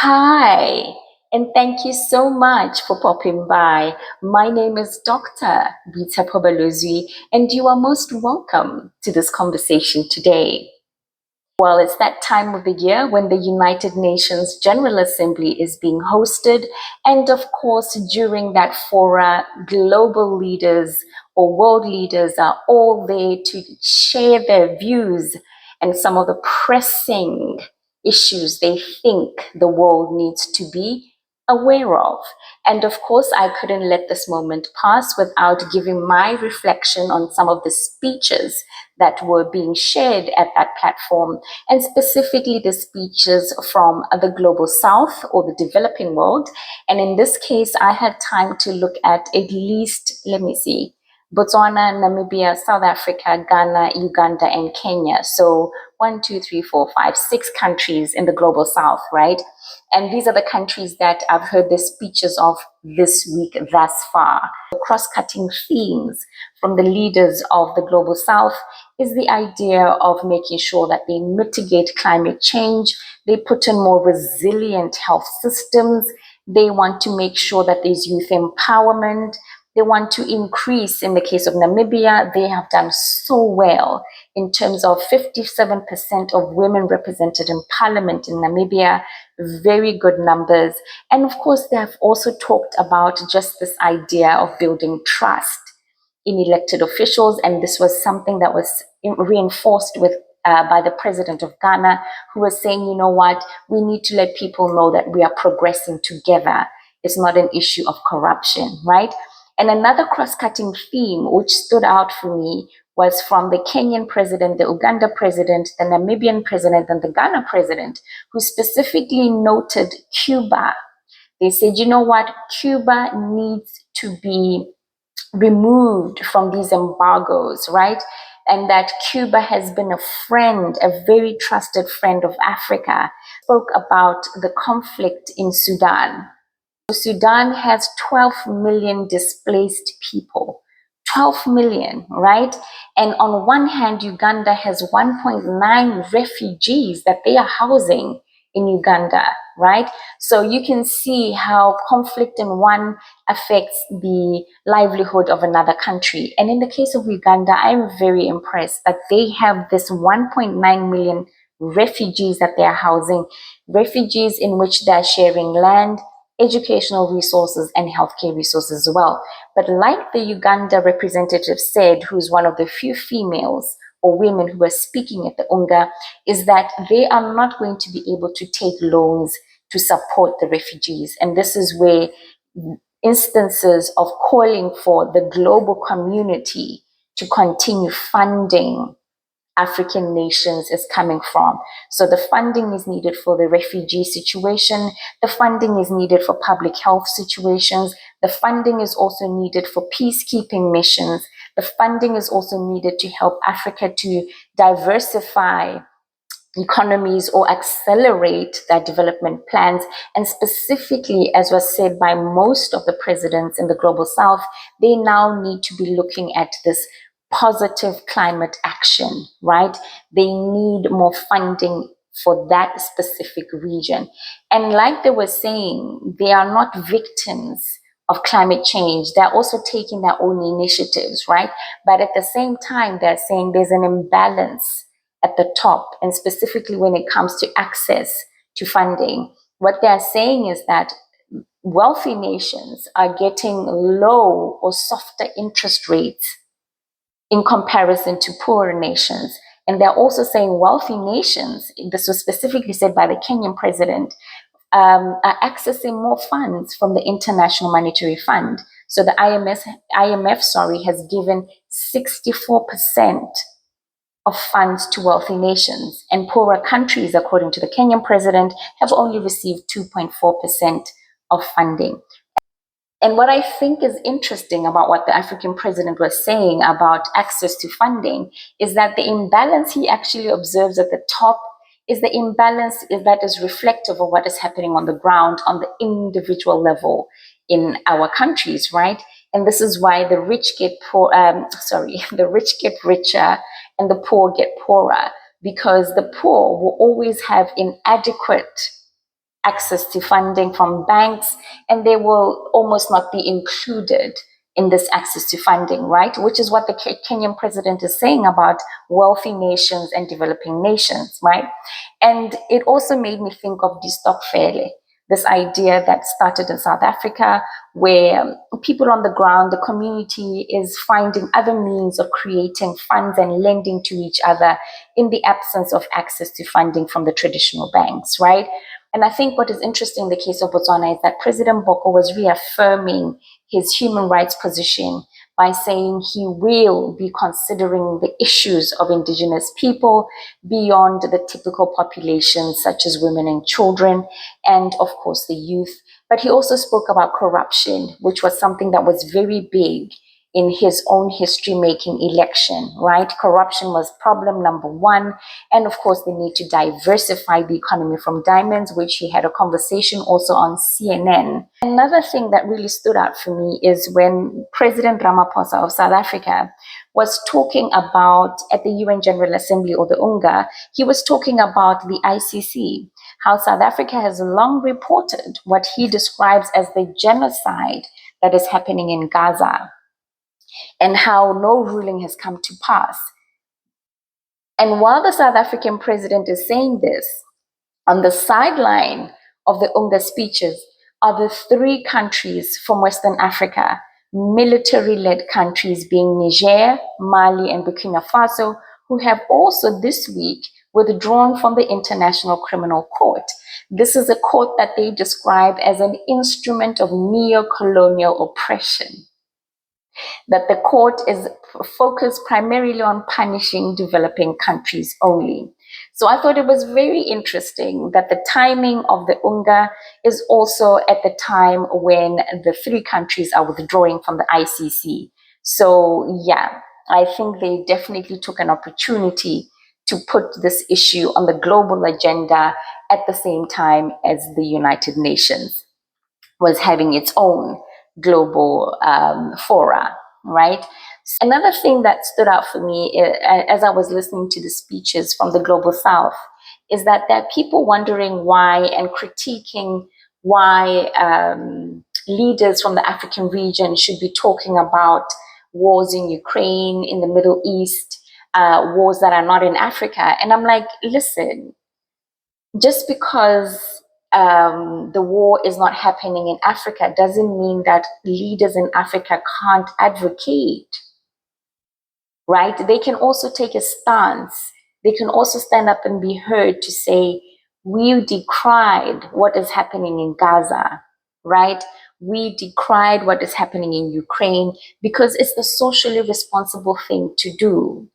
Hi, and thank you so much for popping by. My name is Dr. Bita Pobalozzi, and you are most welcome to this conversation today. Well, it's that time of the year when the United Nations General Assembly is being hosted. And of course, during that fora, global leaders or world leaders are all there to share their views and some of the pressing issues they think the world needs to be aware of. And of course, I couldn't let this moment pass without giving my reflection on some of the speeches that were being shared at that platform, and specifically the speeches from the Global South or the developing world. And in this case, I had time to look at least, let me see, Botswana, Namibia, South Africa, Ghana, Uganda, and Kenya. So 6 countries in the Global South, right? And these are the countries that I've heard the speeches of this week thus far. The cross-cutting themes from the leaders of the Global South is the idea of making sure that they mitigate climate change, they put in more resilient health systems, they want to make sure that there's youth empowerment, they want to increase, in the case of Namibia, they have done so well in terms of 57% of women represented in parliament in Namibia, very good numbers. And of course, they have also talked about just this idea of building trust in elected officials. And this was something that was reinforced by the president of Ghana, who was saying, you know what, we need to let people know that we are progressing together. It's not an issue of corruption, right? And another cross-cutting theme which stood out for me was from the Kenyan president, the Uganda president, the Namibian president, and the Ghana president, who specifically noted Cuba. They said, you know what, Cuba needs to be removed from these embargoes, right? And that Cuba has been a friend, a very trusted friend of Africa. Spoke about the conflict in Sudan. Sudan has 12 million displaced people. 12 million, right? And on one hand, Uganda has 1.9 refugees that they are housing in Uganda, right? So you can see how conflict in one affects the livelihood of another country. And in the case of Uganda, I'm very impressed that they have this 1.9 million refugees that they are housing, refugees in which they're sharing land, educational resources, and healthcare resources as well. But like the Uganda representative said, who's one of the few females or women who are speaking at the UNGA, is that they are not going to be able to take loans to support the refugees. And this is where instances of calling for the global community to continue funding African nations is coming from. So the funding is needed for the refugee situation. The funding is needed for public health situations. The funding is also needed for peacekeeping missions. The funding is also needed to help Africa to diversify economies or accelerate their development plans. And specifically, as was said by most of the presidents in the Global South, they now need to be looking at this positive climate action, right? They need more funding for that specific region. And like they were saying, they are not victims of climate change. They're also taking their own initiatives, right? But at the same time, they're saying there's an imbalance at the top, and specifically when it comes to access to funding. What they're saying is that wealthy nations are getting low or softer interest rates in comparison to poorer nations. And they're also saying wealthy nations, this was specifically said by the Kenyan president, are accessing more funds from the International Monetary Fund. So the IMF has given 64% of funds to wealthy nations, and poorer countries, according to the Kenyan president, have only received 2.4% of funding. And what I think is interesting about what the African president was saying about access to funding is that the imbalance he actually observes at the top is the imbalance that is reflective of what is happening on the ground on the individual level in our countries, right? And this is why the rich get the rich get richer and the poor get poorer, because the poor will always have inadequate access to funding from banks, and they will almost not be included in this access to funding, right? Which is what the Kenyan president is saying about wealthy nations and developing nations, right? And it also made me think of die stokvele, this idea that started in South Africa, where people on the ground, the community is finding other means of creating funds and lending to each other in the absence of access to funding from the traditional banks, right? And I think what is interesting in the case of Botswana is that President Boko was reaffirming his human rights position by saying he will be considering the issues of indigenous people beyond the typical populations, such as women and children, and of course the youth. But he also spoke about corruption, which was something that was very big in his own history-making election, right? Corruption was problem number one. And of course, they need to diversify the economy from diamonds, which he had a conversation also on CNN. Another thing that really stood out for me is when President Ramaphosa of South Africa was talking about, at the UN General Assembly, or the UNGA, he was talking about the ICC, how South Africa has long reported what he describes as the genocide that is happening in Gaza, and how no ruling has come to pass. And while the South African president is saying this, on the sideline of the UNGA speeches are the three countries from Western Africa, military-led countries being Niger, Mali, and Burkina Faso, who have also this week withdrawn from the International Criminal Court. This is a court that they describe as an instrument of neo-colonial oppression, that the court is focused primarily on punishing developing countries only. So I thought it was very interesting that the timing of the UNGA is also at the time when the three countries are withdrawing from the ICC. So yeah, I think they definitely took an opportunity to put this issue on the global agenda at the same time as the United Nations was having its own global fora, right? Another thing that stood out for me as I was listening to the speeches from the Global South is that there are people wondering why and critiquing why leaders from the African region should be talking about wars in Ukraine, in the Middle East, wars that are not in Africa. And I'm like, listen, just because the war is not happening in Africa doesn't mean that leaders in Africa can't advocate, right? They can also take a stance. They can also stand up and be heard to say, we decried what is happening in Gaza, right? We decried what is happening in Ukraine because it's the socially responsible thing to do.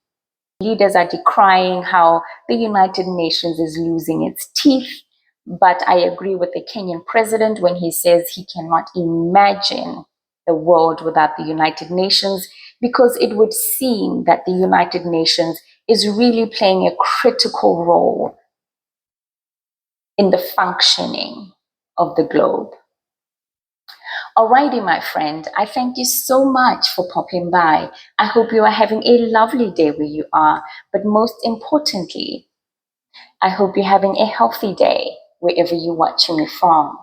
Leaders are decrying how the United Nations is losing its teeth. But I agree with the Kenyan president when he says he cannot imagine the world without the United Nations, because it would seem that the United Nations is really playing a critical role in the functioning of the globe. Alrighty, my friend, I thank you so much for popping by. I hope you are having a lovely day where you are, but most importantly, I hope you're having a healthy day wherever you're watching me from.